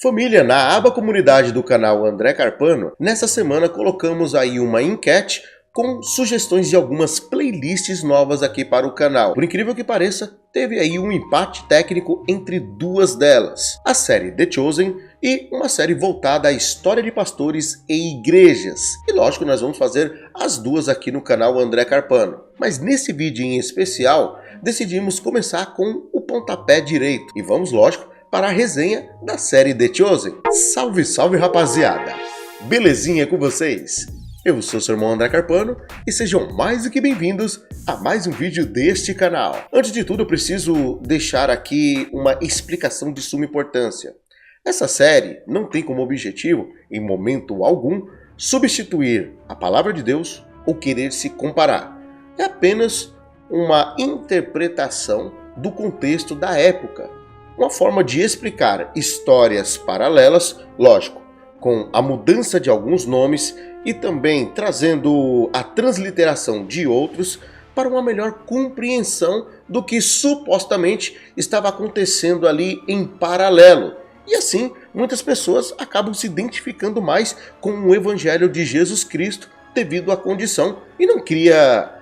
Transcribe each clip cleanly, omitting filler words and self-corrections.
Família, na aba comunidade do canal André Carpano, nessa semana colocamos aí uma enquete com sugestões de algumas playlists novas aqui para o canal. Por incrível que pareça, teve aí um empate técnico entre duas delas. A série The Chosen e uma série voltada à história de pastores e igrejas. E lógico, nós vamos fazer as duas aqui no canal André Carpano. Mas nesse vídeo em especial, decidimos começar com o pontapé direito. E vamos, lógico, para a resenha da série The Chosen. Salve, salve rapaziada! Belezinha com vocês? Eu sou o seu irmão André Carpano e sejam mais do que bem-vindos a mais um vídeo deste canal. Antes de tudo, eu preciso deixar aqui uma explicação de suma importância. Essa série não tem como objetivo, em momento algum, substituir a palavra de Deus ou querer se comparar. É apenas uma interpretação do contexto da época. Uma forma de explicar histórias paralelas, lógico, com a mudança de alguns nomes e também trazendo a transliteração de outros para uma melhor compreensão do que supostamente estava acontecendo ali em paralelo. E assim, muitas pessoas acabam se identificando mais com o Evangelho de Jesus Cristo devido à condição e não cria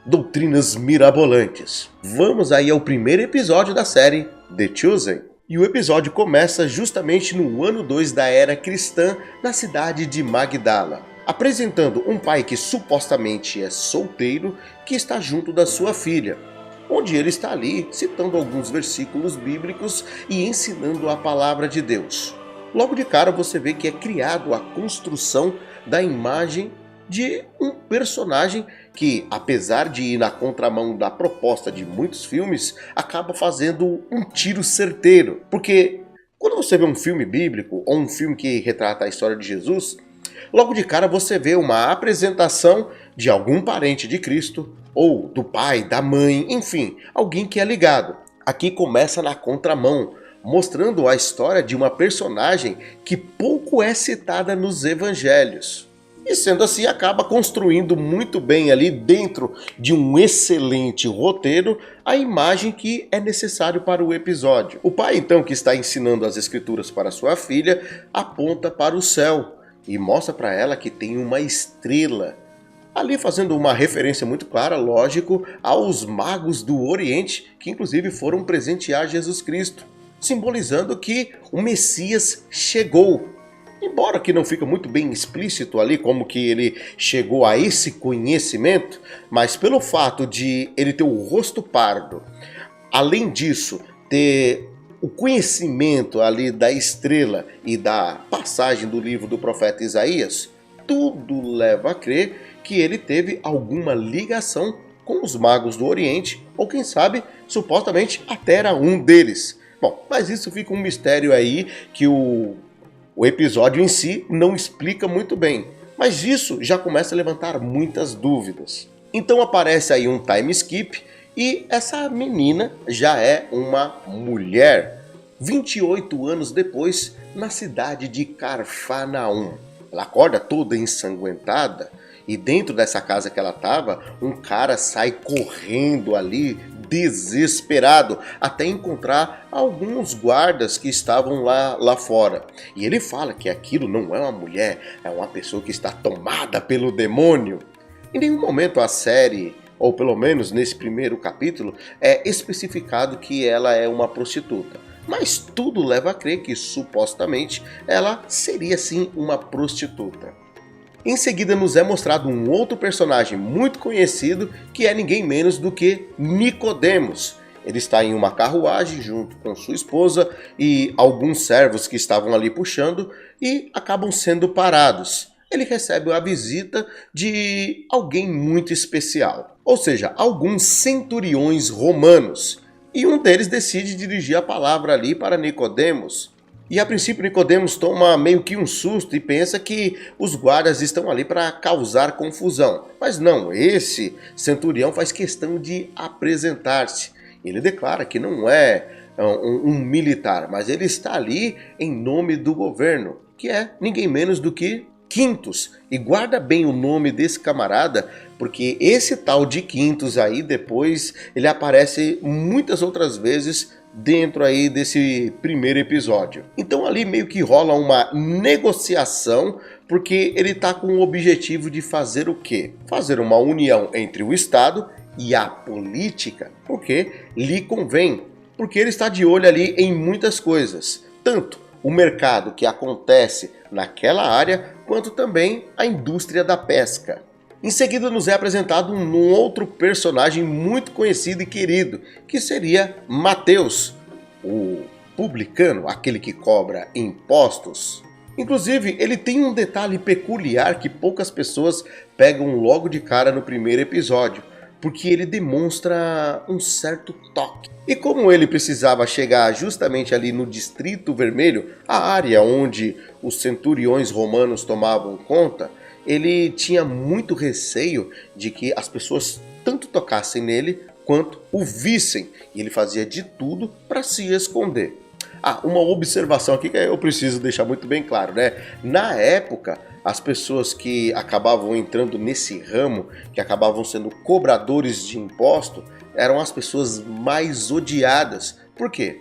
doutrinas mirabolantes. Vamos aí ao primeiro episódio da série The Chosen. E o episódio começa justamente no ano 2 da era cristã, na cidade de Magdala, apresentando um pai que supostamente é solteiro, que está junto da sua filha, onde ele está ali citando alguns versículos bíblicos e ensinando a palavra de Deus. Logo de cara você vê que é criado a construção da imagem de um personagem que, apesar de ir na contramão da proposta de muitos filmes, acaba fazendo um tiro certeiro. Porque quando você vê um filme bíblico ou um filme que retrata a história de Jesus, logo de cara você vê uma apresentação de algum parente de Cristo, ou do pai, da mãe, enfim, alguém que é ligado. Aqui começa na contramão, mostrando a história de uma personagem que pouco é citada nos evangelhos. E sendo assim, acaba construindo muito bem ali dentro de um excelente roteiro a imagem que é necessário para o episódio. O pai então, que está ensinando as escrituras para sua filha, aponta para o céu e mostra para ela que tem uma estrela. Ali fazendo uma referência muito clara, lógico, aos magos do Oriente, que inclusive foram presentear Jesus Cristo, simbolizando que o Messias chegou. Embora que não fica muito bem explícito ali como que ele chegou a esse conhecimento, mas pelo fato de ele ter o rosto pardo, além disso ter o conhecimento ali da estrela e da passagem do livro do profeta Isaías, tudo leva a crer que ele teve alguma ligação com os magos do Oriente, ou quem sabe, supostamente até era um deles. Bom, mas isso fica um mistério aí que o episódio em si não explica muito bem, mas isso já começa a levantar muitas dúvidas. Então aparece aí um time skip e essa menina já é uma mulher, 28 anos depois, na cidade de Carfanaum. Ela acorda toda ensanguentada e dentro dessa casa que ela estava, um cara sai correndo ali, desesperado, até encontrar alguns guardas que estavam lá fora. E ele fala que aquilo não é uma mulher, é uma pessoa que está tomada pelo demônio. Em nenhum momento a série, ou pelo menos nesse primeiro capítulo, é especificado que ela é uma prostituta. Mas tudo leva a crer que supostamente ela seria sim uma prostituta. Em seguida nos é mostrado um outro personagem muito conhecido, que é ninguém menos do que Nicodemos. Ele está em uma carruagem junto com sua esposa e alguns servos que estavam ali puxando e acabam sendo parados. Ele recebe a visita de alguém muito especial, ou seja, alguns centuriões romanos. E um deles decide dirigir a palavra ali para Nicodemos. E a princípio Nicodemos toma meio que um susto e pensa que os guardas estão ali para causar confusão. Mas não, esse centurião faz questão de apresentar-se. Ele declara que não é um militar, mas ele está ali em nome do governo, que é ninguém menos do que Quintus. E guarda bem o nome desse camarada, porque esse tal de Quintus aí depois ele aparece muitas outras vezes dentro aí desse primeiro episódio. Então ali meio que rola uma negociação, porque ele tá com o objetivo de fazer o quê? Fazer uma união entre o Estado e a política, porque lhe convém, porque ele está de olho ali em muitas coisas, tanto o mercado que acontece naquela área, quanto também a indústria da pesca. Em seguida nos é apresentado um outro personagem muito conhecido e querido, que seria Mateus, o publicano, aquele que cobra impostos. Inclusive, ele tem um detalhe peculiar que poucas pessoas pegam logo de cara no primeiro episódio, porque ele demonstra um certo toque. E como ele precisava chegar justamente ali no Distrito Vermelho, a área onde os centuriões romanos tomavam conta, ele tinha muito receio de que as pessoas tanto tocassem nele quanto o vissem, e ele fazia de tudo para se esconder. Uma observação aqui que eu preciso deixar muito bem claro, né? Na época, as pessoas que acabavam entrando nesse ramo, que acabavam sendo cobradores de imposto, eram as pessoas mais odiadas. Por quê?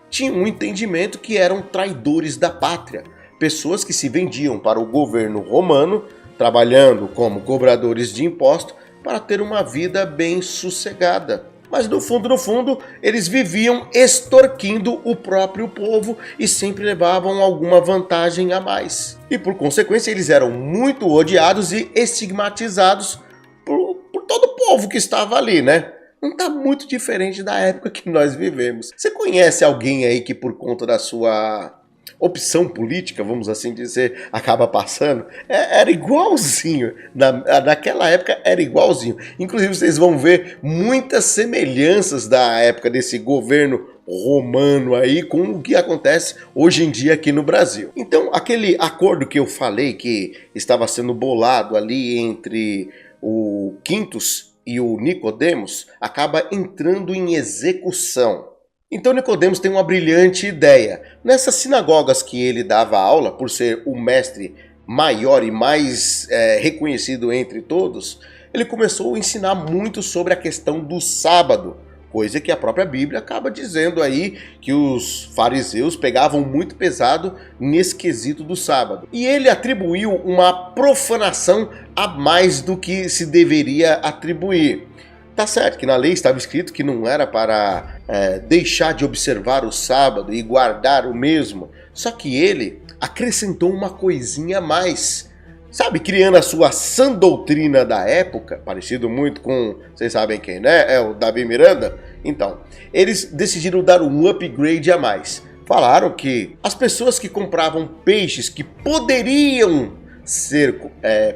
Tinham um entendimento que eram traidores da pátria. Pessoas que se vendiam para o governo romano, trabalhando como cobradores de imposto, para ter uma vida bem sossegada. Mas no fundo, eles viviam extorquindo o próprio povo e sempre levavam alguma vantagem a mais. E por consequência, eles eram muito odiados e estigmatizados por todo o povo que estava ali, né? Não está muito diferente da época que nós vivemos. Você conhece alguém aí que por conta da sua opção política, vamos assim dizer, acaba passando? Era igualzinho, naquela época era igualzinho. Inclusive vocês vão ver muitas semelhanças da época desse governo romano aí com o que acontece hoje em dia aqui no Brasil. Então aquele acordo que eu falei que estava sendo bolado ali entre o Quintus e o Nicodemos acaba entrando em execução. Então Nicodemos tem uma brilhante ideia. Nessas sinagogas que ele dava aula, por ser o mestre maior e mais reconhecido entre todos, ele começou a ensinar muito sobre a questão do sábado, coisa que a própria Bíblia acaba dizendo aí que os fariseus pegavam muito pesado nesse quesito do sábado. E ele atribuiu uma profanação a mais do que se deveria atribuir. Tá certo que na lei estava escrito que não era para deixar de observar o sábado e guardar o mesmo, só que ele acrescentou uma coisinha a mais, sabe, criando a sua sã doutrina da época, parecido muito com, vocês sabem quem, né? É o Davi Miranda. Então, eles decidiram dar um upgrade a mais. Falaram que as pessoas que compravam peixes que poderiam ser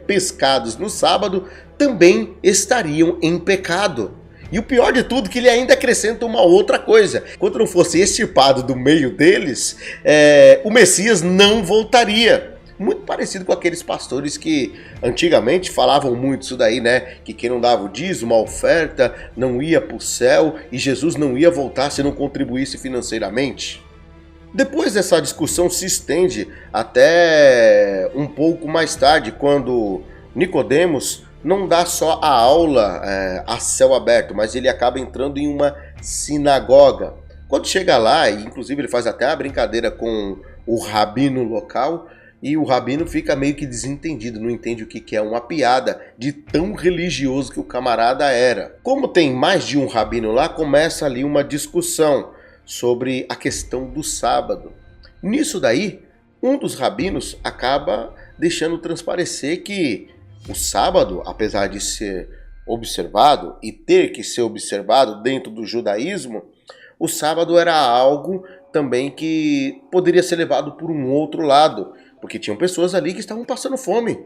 pescados no sábado também estariam em pecado. E o pior de tudo é que ele ainda acrescenta uma outra coisa. Quando não fosse extirpado do meio deles, o Messias não voltaria. Muito parecido com aqueles pastores que antigamente falavam muito isso daí, né? Que quem não dava o dízimo, a oferta, não ia para o céu e Jesus não ia voltar se não contribuísse financeiramente. Depois dessa discussão se estende até um pouco mais tarde, quando Nicodemos não dá só a aula a céu aberto, mas ele acaba entrando em uma sinagoga. Quando chega lá, e inclusive ele faz até a brincadeira com o rabino local, e o rabino fica meio que desentendido, não entende o que é uma piada de tão religioso que o camarada era. Como tem mais de um rabino lá, começa ali uma discussão sobre a questão do sábado. Nisso daí, um dos rabinos acaba deixando transparecer que o sábado, apesar de ser observado e ter que ser observado dentro do judaísmo, o sábado era algo também que poderia ser levado por um outro lado, porque tinham pessoas ali que estavam passando fome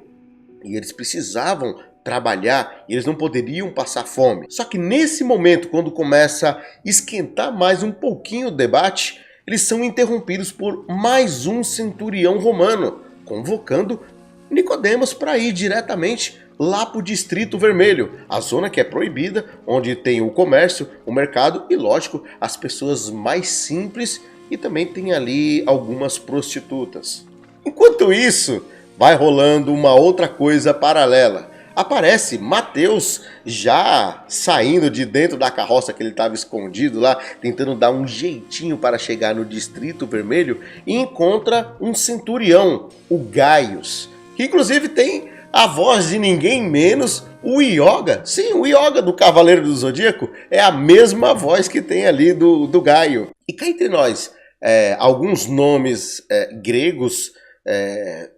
e eles precisavam trabalhar e eles não poderiam passar fome. Só que nesse momento, quando começa a esquentar mais um pouquinho o debate, eles são interrompidos por mais um centurião romano, convocando Nicodemos para ir diretamente lá para o Distrito Vermelho, a zona que é proibida, onde tem o comércio, o mercado e, lógico, as pessoas mais simples, e também tem ali algumas prostitutas. Enquanto isso, vai rolando uma outra coisa paralela. aparece Mateus já saindo de dentro da carroça que ele estava escondido lá, tentando dar um jeitinho para chegar no Distrito Vermelho, e encontra um centurião, o Gaius, que inclusive tem a voz de ninguém menos o Yoga. Sim, o Yoga do Cavaleiro do Zodíaco é a mesma voz que tem ali do Gaio. E cá entre nós, alguns nomes gregos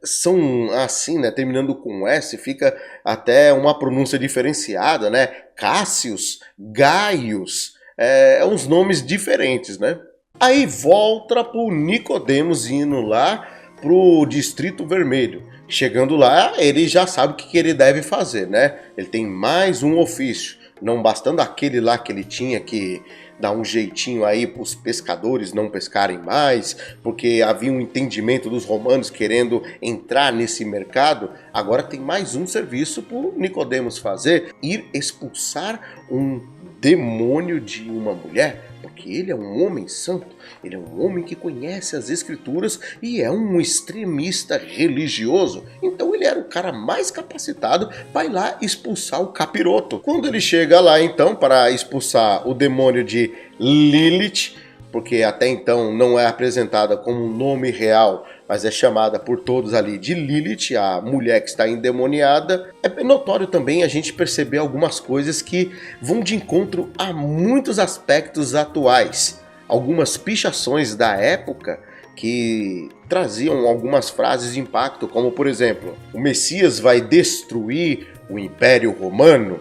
são assim, né, terminando com S, fica até uma pronúncia diferenciada, né? Cássius, Gaius, uns nomes diferentes, né? Aí volta pro Nicodemos indo lá pro Distrito Vermelho. Chegando lá, ele já sabe o que ele deve fazer, né? Ele tem mais um ofício, não bastando aquele lá que ele tinha que dar um jeitinho aí para os pescadores não pescarem mais, porque havia um entendimento dos romanos querendo entrar nesse mercado. Agora tem mais um serviço para o Nicodemos fazer, ir expulsar um demônio de uma mulher, porque ele é um homem santo, ele é um homem que conhece as escrituras e é um extremista religioso. Então ele era o cara mais capacitado para ir lá expulsar o capiroto. Quando ele chega lá então para expulsar o demônio de Lilith, porque até então não é apresentada como um nome real, mas é chamada por todos ali de Lilith, a mulher que está endemoniada, é notório também a gente perceber algumas coisas que vão de encontro a muitos aspectos atuais. Algumas pichações da época que traziam algumas frases de impacto, como por exemplo, o Messias vai destruir o Império Romano.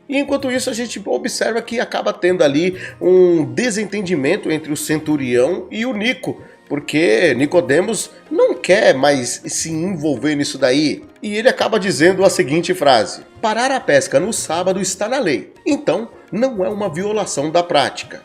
E enquanto isso a gente observa que acaba tendo ali um desentendimento entre o centurião e o Nico, porque Nicodemos não quer mais se envolver nisso daí. E ele acaba dizendo a seguinte frase: parar a pesca no sábado está na lei, então não é uma violação da prática.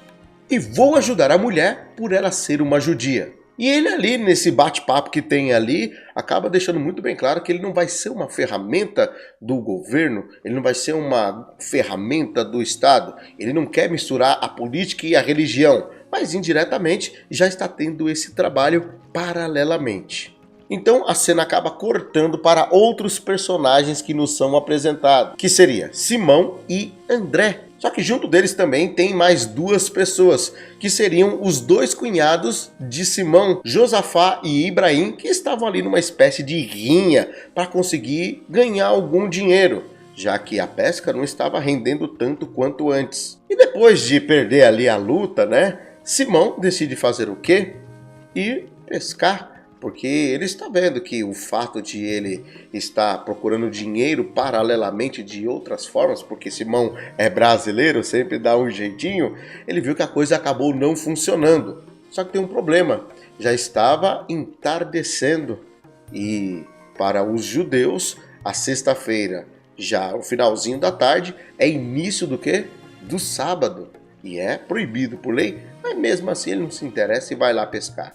E vou ajudar a mulher por ela ser uma judia. E ele ali, nesse bate-papo que tem ali, acaba deixando muito bem claro que ele não vai ser uma ferramenta do governo, ele não vai ser uma ferramenta do Estado, ele não quer misturar a política e a religião, mas indiretamente já está tendo esse trabalho paralelamente. Então a cena acaba cortando para outros personagens que nos são apresentados, que seria Simão e André. Só que junto deles também tem mais duas pessoas, que seriam os dois cunhados de Simão, Josafá e Ibrahim, que estavam ali numa espécie de rinha para conseguir ganhar algum dinheiro, já que a pesca não estava rendendo tanto quanto antes. E depois de perder ali a luta, né, Simão decide fazer o quê? Ir pescar. Porque ele está vendo que o fato de ele estar procurando dinheiro paralelamente de outras formas, porque Simão é brasileiro, sempre dá um jeitinho, ele viu que a coisa acabou não funcionando. Só que tem um problema, já estava entardecendo e para os judeus a sexta-feira, já o finalzinho da tarde, é início do quê? Do sábado. E é proibido por lei, mas mesmo assim ele não se interessa e vai lá pescar.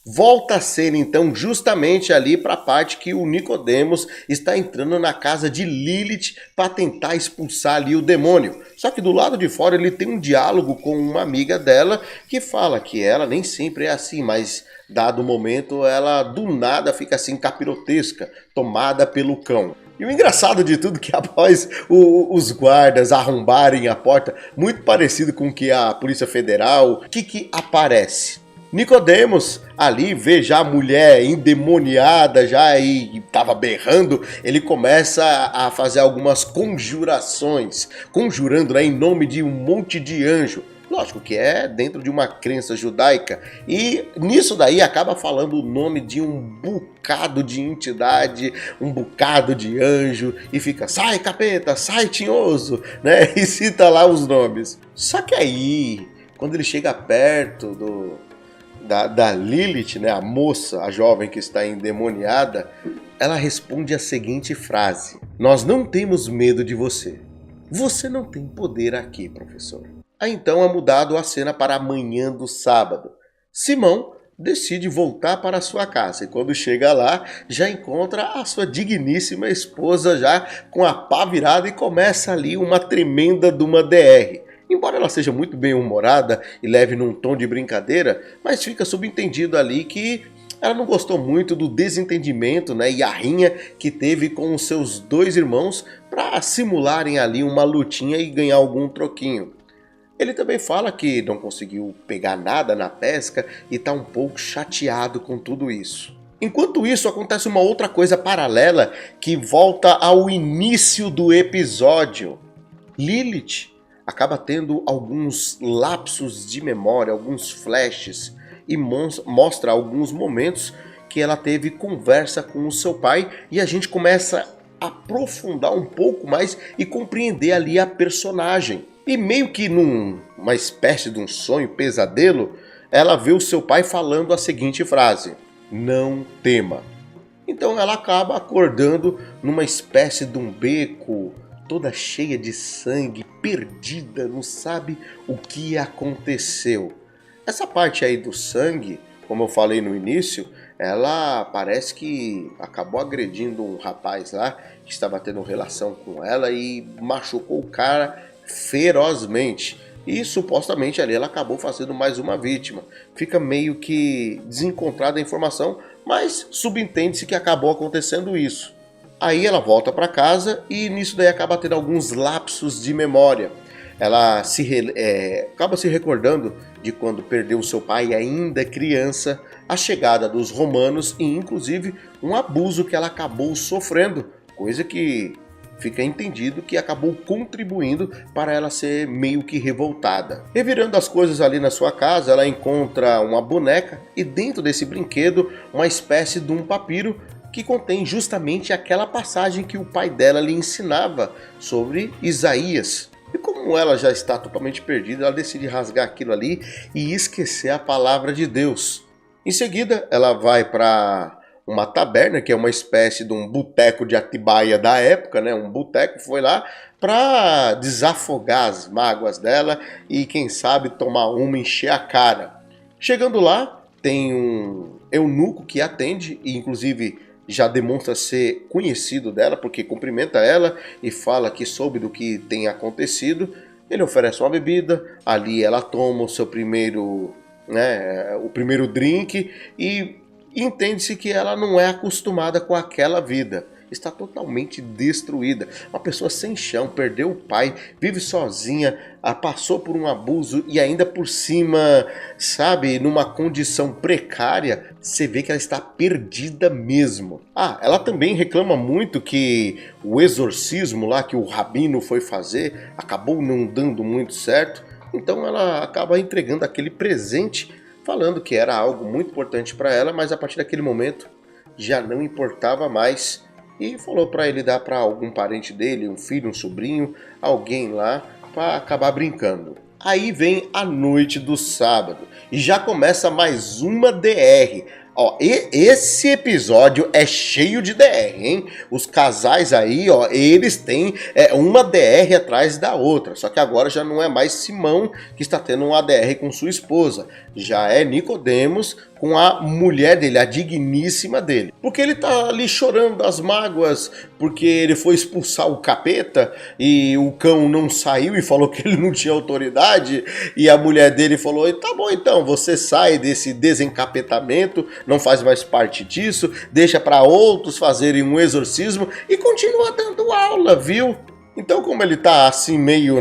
Volta a cena então justamente ali para a parte que o Nicodemos está entrando na casa de Lilith para tentar expulsar ali o demônio. Só que do lado de fora ele tem um diálogo com uma amiga dela que fala que ela nem sempre é assim, mas dado o momento ela do nada fica assim capirotesca, tomada pelo cão. E o engraçado de tudo é que após os guardas arrombarem a porta, muito parecido com o que a Polícia Federal, o que aparece? Nicodemos ali vê já a mulher endemoniada já e estava berrando, ele começa a fazer algumas conjurações, conjurando, né, em nome de um monte de anjo. Lógico que é dentro de uma crença judaica, e nisso daí acaba falando o nome de um bocado de entidade, um bocado de anjo, e fica, sai capeta, sai tinhoso, né, e cita lá os nomes. Só que aí, quando ele chega perto da Lilith, né, a moça, a jovem que está endemoniada, ela responde a seguinte frase: nós não temos medo de você. Você não tem poder aqui, professor. Aí então é mudado a cena para a manhã do sábado. Simão decide voltar para sua casa e quando chega lá, já encontra a sua digníssima esposa já com a pá virada e começa ali uma tremenda de uma DR. Embora ela seja muito bem humorada e leve num tom de brincadeira, mas fica subentendido ali que ela não gostou muito do desentendimento, né, e a rinha que teve com os seus dois irmãos para simularem ali uma lutinha e ganhar algum troquinho. Ele também fala que não conseguiu pegar nada na pesca e está um pouco chateado com tudo isso. Enquanto isso, acontece uma outra coisa paralela que volta ao início do episódio. Lilith acaba tendo alguns lapsos de memória, alguns flashes, e mostra alguns momentos que ela teve conversa com o seu pai, e a gente começa a aprofundar um pouco mais e compreender ali a personagem. E meio que numa espécie de um sonho, pesadelo, ela vê o seu pai falando a seguinte frase: não tema. Então ela acaba acordando numa espécie de um beco, toda cheia de sangue, perdida, não sabe o que aconteceu. Essa parte aí do sangue, como eu falei no início, ela parece que acabou agredindo um rapaz lá que estava tendo relação com ela e machucou o cara ferozmente. E supostamente ali ela acabou fazendo mais uma vítima. Fica meio que desencontrada a informação, mas subentende-se que acabou acontecendo isso. Aí ela volta para casa e nisso daí acaba tendo alguns lapsos de memória. Ela acaba se recordando de quando perdeu seu pai ainda criança, a chegada dos romanos e inclusive um abuso que ela acabou sofrendo, coisa que fica entendido que acabou contribuindo para ela ser meio que revoltada. Revirando as coisas ali na sua casa, ela encontra uma boneca e dentro desse brinquedo uma espécie de um papiro que contém justamente aquela passagem que o pai dela lhe ensinava sobre Isaías. E como ela já está totalmente perdida, ela decide rasgar aquilo ali e esquecer a palavra de Deus. Em seguida, ela vai para uma taberna, que é uma espécie de um boteco de Atibaia da época, né? Um boteco, foi lá para desafogar as mágoas dela e quem sabe tomar uma e encher a cara. Chegando lá, tem um eunuco que atende e inclusive já demonstra ser conhecido dela, porque cumprimenta ela e fala que soube do que tem acontecido. Ele oferece uma bebida, ali ela toma o seu primeiro, o primeiro drink e entende-se que ela não é acostumada com aquela vida. Está totalmente destruída. Uma pessoa sem chão, perdeu o pai, vive sozinha, passou por um abuso e ainda por cima, sabe, numa condição precária, você vê que ela está perdida mesmo. Ela também reclama muito que o exorcismo lá que o rabino foi fazer acabou não dando muito certo, então ela acaba entregando aquele presente, falando que era algo muito importante para ela, mas a partir daquele momento já não importava mais. E falou para ele dar para algum parente dele, um filho, um sobrinho, alguém lá, para acabar brincando. Aí vem a noite do sábado e já começa mais uma DR. Esse episódio é cheio de DR, hein? Os casais aí, eles têm uma DR atrás da outra. Só que agora já não é mais Simão que está tendo uma DR com sua esposa. Já é Nicodemos com a mulher dele, a digníssima dele. Porque ele tá ali chorando as mágoas, porque ele foi expulsar o capeta e o cão não saiu e falou que ele não tinha autoridade. E a mulher dele falou, tá bom então, você sai desse desencapetamento, não faz mais parte disso, deixa para outros fazerem um exorcismo e continua dando aula, viu? Então, como ele tá assim meio,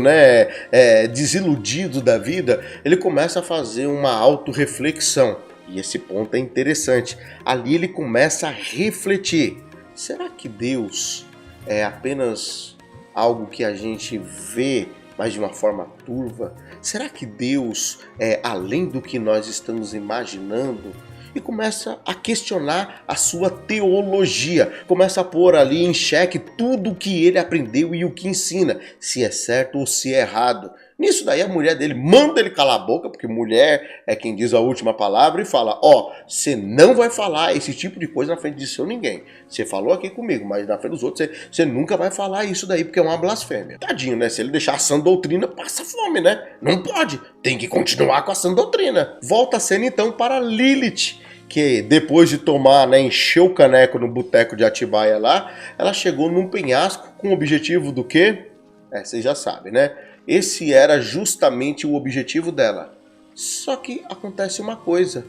desiludido da vida, ele começa a fazer uma autorreflexão. E esse ponto é interessante. Ali ele começa a refletir. Será que Deus é apenas algo que a gente vê, mas de uma forma turva? Será que Deus é além do que nós estamos imaginando? E começa a questionar a sua teologia, começa a pôr ali em xeque tudo o que ele aprendeu e o que ensina, se é certo ou se é errado. Nisso daí a mulher dele manda ele calar a boca, porque mulher é quem diz a última palavra, e fala, você não vai falar esse tipo de coisa na frente de seu ninguém. Você falou aqui comigo, mas na frente dos outros você nunca vai falar isso daí, porque é uma blasfêmia. Tadinho, né? Se ele deixar a sã doutrina, passa fome, né? Não pode, tem que continuar com a sã doutrina. Volta a cena então para Lilith, que depois de tomar, encher o caneco no boteco de Atibaia lá, ela chegou num penhasco com o objetivo do quê? Vocês já sabem, né? Esse era justamente o objetivo dela. Só que acontece uma coisa,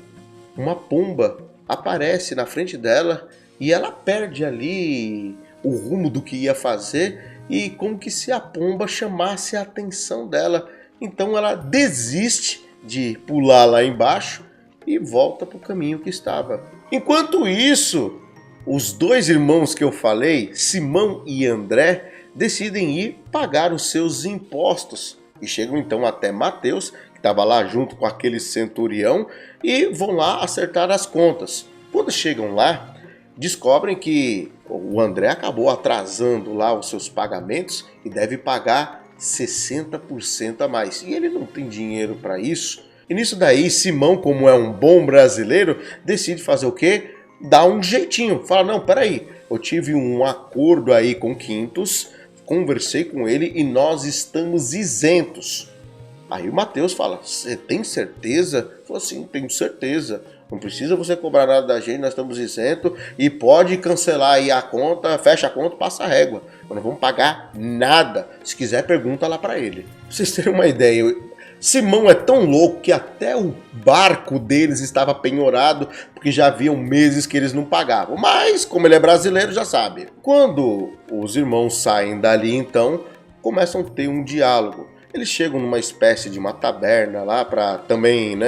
uma pomba aparece na frente dela e ela perde ali o rumo do que ia fazer e como que se a pomba chamasse a atenção dela. Então ela desiste de pular lá embaixo e volta para o caminho que estava. Enquanto isso, os dois irmãos que eu falei, Simão e André, decidem ir pagar os seus impostos e chegam então até Mateus, que estava lá junto com aquele centurião, e vão lá acertar as contas. Quando chegam lá, descobrem que o André acabou atrasando lá os seus pagamentos e deve pagar 60% a mais. E ele não tem dinheiro para isso. E nisso daí, Simão, como é um bom brasileiro, decide fazer o quê? Dar um jeitinho. Fala, não, peraí, eu tive um acordo aí com Quintus, conversei com ele e nós estamos isentos. Aí o Mateus fala, você tem certeza? Falou assim, tenho certeza. Não precisa você cobrar nada da gente, nós estamos isentos e pode cancelar aí a conta, fecha a conta, passa a régua. Nós não vamos pagar nada. Se quiser, pergunta lá para ele. Pra vocês terem uma ideia, Simão é tão louco que até o barco deles estava penhorado, porque já haviam meses que eles não pagavam. Mas, como ele é brasileiro, já sabe. Quando os irmãos saem dali, então, começam a ter um diálogo. Eles chegam numa espécie de uma taberna lá para também,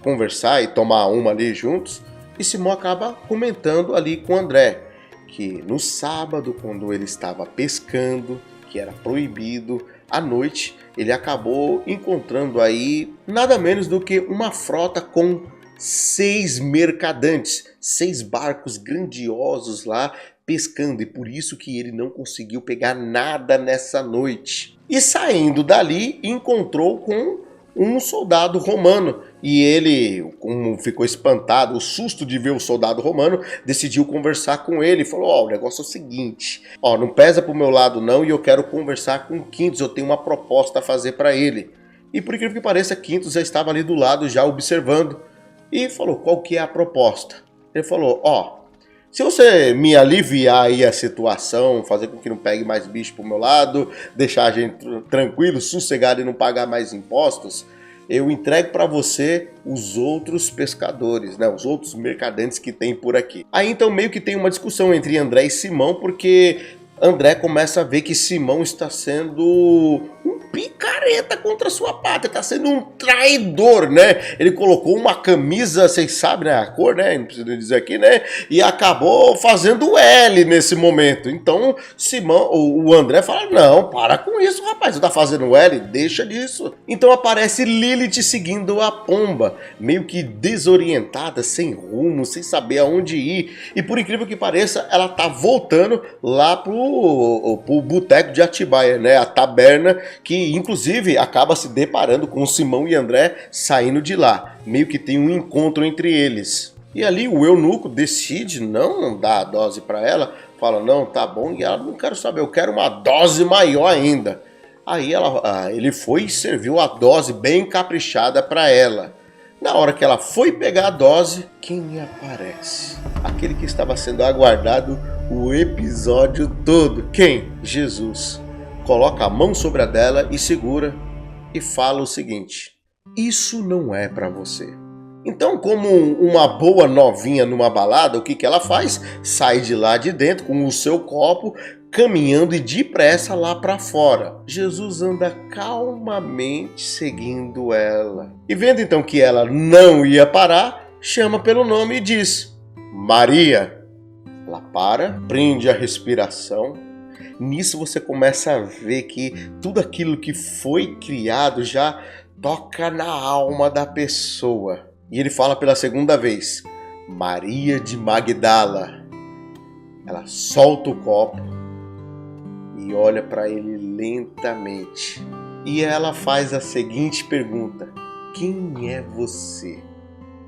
conversar e tomar uma ali juntos. E Simão acaba comentando ali com André que no sábado, quando ele estava pescando, que era proibido, à noite, ele acabou encontrando aí nada menos do que uma frota com 6 mercadantes, 6 barcos grandiosos lá pescando, e por isso que ele não conseguiu pegar nada nessa noite. E saindo dali, encontrou com um soldado romano, e ele, como ficou espantado, o susto de ver o soldado romano, decidiu conversar com ele, falou, o negócio é o seguinte, não pesa pro meu lado não, e eu quero conversar com Quintus, eu tenho uma proposta a fazer para ele. E por incrível que pareça, Quintus já estava ali do lado, já observando, e falou, qual que é a proposta? Ele falou, se você me aliviar aí a situação, fazer com que não pegue mais bicho pro meu lado, deixar a gente tranquilo, sossegado e não pagar mais impostos, eu entrego para você os outros pescadores, os outros mercadantes que tem por aqui. Aí então meio que tem uma discussão entre André e Simão, porque André começa a ver que Simão está sendo um picareta contra a sua pátria, está sendo um traidor, Ele colocou uma camisa, vocês sabem, a cor, não precisa dizer aqui, e acabou fazendo L nesse momento. Então, Simão, o André fala, não, para com isso, rapaz, você tá fazendo L, deixa disso. Então aparece Lilith seguindo a pomba, meio que desorientada, sem rumo, sem saber aonde ir. E por incrível que pareça, ela tá voltando lá pro boteco de Atibaia, a taberna, que inclusive acaba se deparando com Simão e André saindo de lá. Meio que tem um encontro entre eles. E ali o eunuco decide não dar a dose para ela, fala, não, tá bom, e ela, não quero saber, eu quero uma dose maior ainda. Aí ele foi e serviu a dose bem caprichada para ela. Na hora que ela foi pegar a dose, quem aparece? Aquele que estava sendo aguardado o episódio todo. Quem? Jesus. Coloca a mão sobre a dela e segura e fala o seguinte, isso não é para você. Então, como uma boa novinha numa balada, o que ela faz? Sai de lá de dentro com o seu copo, caminhando e depressa lá para fora. Jesus anda calmamente seguindo ela. E vendo então que ela não ia parar, chama pelo nome e diz, Maria. Ela para, prende a respiração. Nisso você começa a ver que tudo aquilo que foi criado já toca na alma da pessoa. E ele fala pela segunda vez, Maria de Magdala. Ela solta o copo e olha para ele lentamente. E ela faz a seguinte pergunta, quem é você?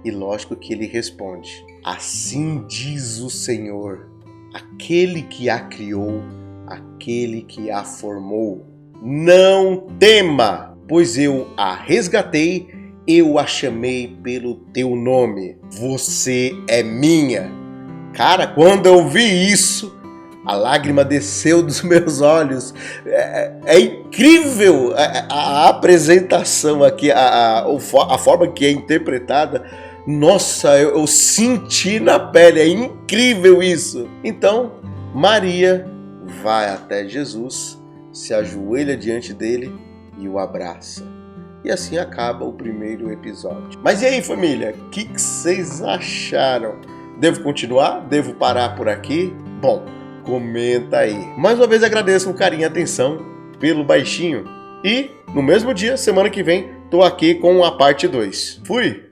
E lógico que ele responde, assim diz o Senhor, aquele que a criou, aquele que a formou. Não tema, pois eu a resgatei, eu a chamei pelo teu nome. Você é minha. Cara, quando eu vi isso, a lágrima desceu dos meus olhos. É incrível a apresentação aqui, a forma que é interpretada. Nossa, eu senti na pele, é incrível isso! Então, Maria vai até Jesus, se ajoelha diante dele e o abraça. E assim acaba o primeiro episódio. Mas e aí, família? O que vocês acharam? Devo continuar? Devo parar por aqui? Bom, comenta aí. Mais uma vez agradeço o carinho e atenção pelo baixinho. E no mesmo dia, semana que vem, tô aqui com a parte 2. Fui!